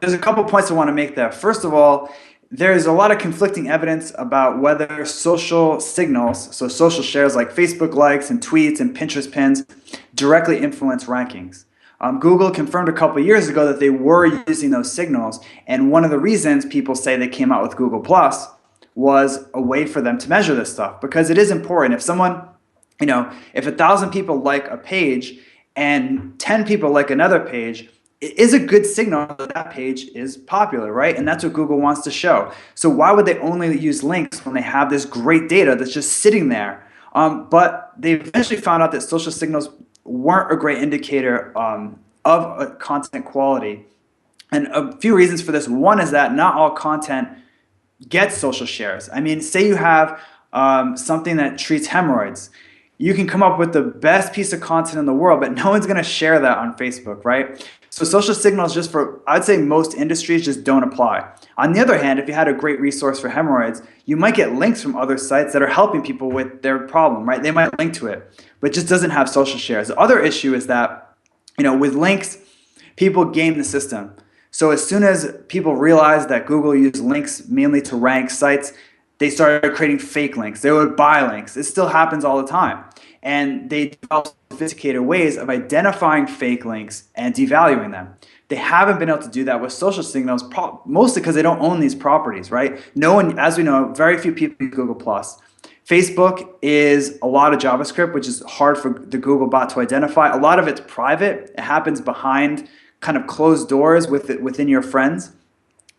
There's a couple points I want to make there. First of all, there's a lot of conflicting evidence about whether social signals, so social shares like Facebook likes and tweets and Pinterest pins, directly influence rankings. Google confirmed a couple years ago that they were using those signals, and one of the reasons people say they came out with Google Plus was a way for them to measure this stuff, because it is important. If someone, if 1,000 people like a page and 10 people like another page, it is a good signal that that page is popular, right? And that's what Google wants to show. So why would they only use links when they have this great data that's just sitting there? But they eventually found out that social signals weren't a great indicator of content quality. And a few reasons for this. One is that not all content gets social shares. I mean, say you have something that treats hemorrhoids. You can come up with the best piece of content in the world, but no one's going to share that on Facebook, right? So social signals, just for, I'd say most industries, just don't apply. On the other hand, if you had a great resource for hemorrhoids, you might get links from other sites that are helping people with their problem, right? They might link to it, but it just doesn't have social shares. The other issue is that, with links, people game the system. So as soon as people realized that Google used links mainly to rank sites, they started creating fake links. They would buy links. It still happens all the time. And they developed sophisticated ways of identifying fake links and devaluing them. They haven't been able to do that with social signals, mostly because they don't own these properties, right? No one, as we know, very few people use Google+. Facebook is a lot of JavaScript, which is hard for the Google bot to identify. A lot of it's private. It happens behind kind of closed doors within your friends.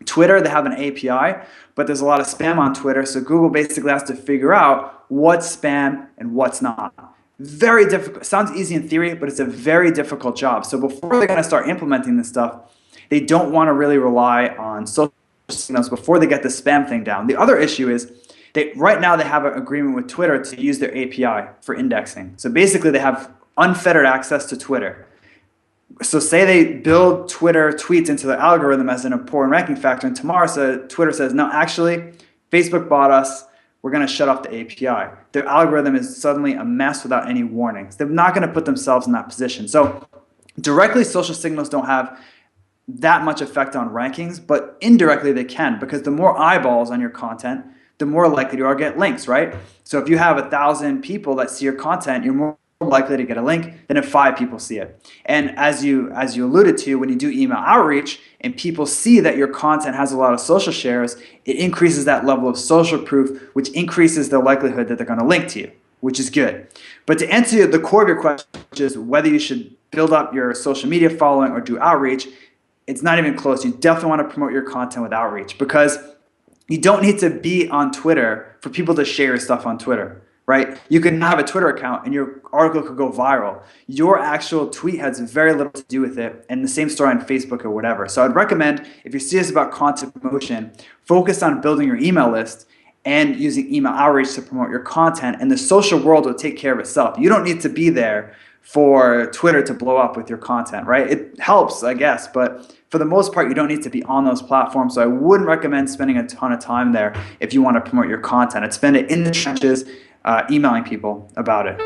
Twitter, they have an API, but there's a lot of spam on Twitter, so Google basically has to figure out what's spam and what's not. Very difficult. Sounds easy in theory, but it's a very difficult job. So before they're going to start implementing this stuff, they don't want to really rely on social signals before they get the spam thing down. The other issue is right now they have an agreement with Twitter to use their API for indexing. So basically they have unfettered access to Twitter. So say they build Twitter tweets into the algorithm as an important ranking factor, and tomorrow Twitter says, no, actually, Facebook bought us. We're going to shut off the API. Their algorithm is suddenly a mess without any warnings. They're not going to put themselves in that position. So directly, social signals don't have that much effect on rankings, but indirectly they can, because the more eyeballs on your content, the more likely you are to get links, right? So if you have 1,000 people that see your content, you're more likely to get a link than if 5 people see it. And as you alluded to, when you do email outreach and people see that your content has a lot of social shares, it increases that level of social proof, which increases the likelihood that they're going to link to you, which is good. But to answer the core of your question, which is whether you should build up your social media following or do outreach, it's not even close. You definitely want to promote your content with outreach, because you don't need to be on Twitter for people to share your stuff on Twitter. Right? You can have a Twitter account and your article could go viral. Your actual tweet has very little to do with it, and the same story on Facebook or whatever. So I'd recommend, if you're serious about content promotion, focus on building your email list and using email outreach to promote your content, and the social world will take care of itself. You don't need to be there for Twitter to blow up with your content, right? It helps, I guess, but for the most part, you don't need to be on those platforms. So I wouldn't recommend spending a ton of time there if you want to promote your content. I'd spend it in the trenches, emailing people about it.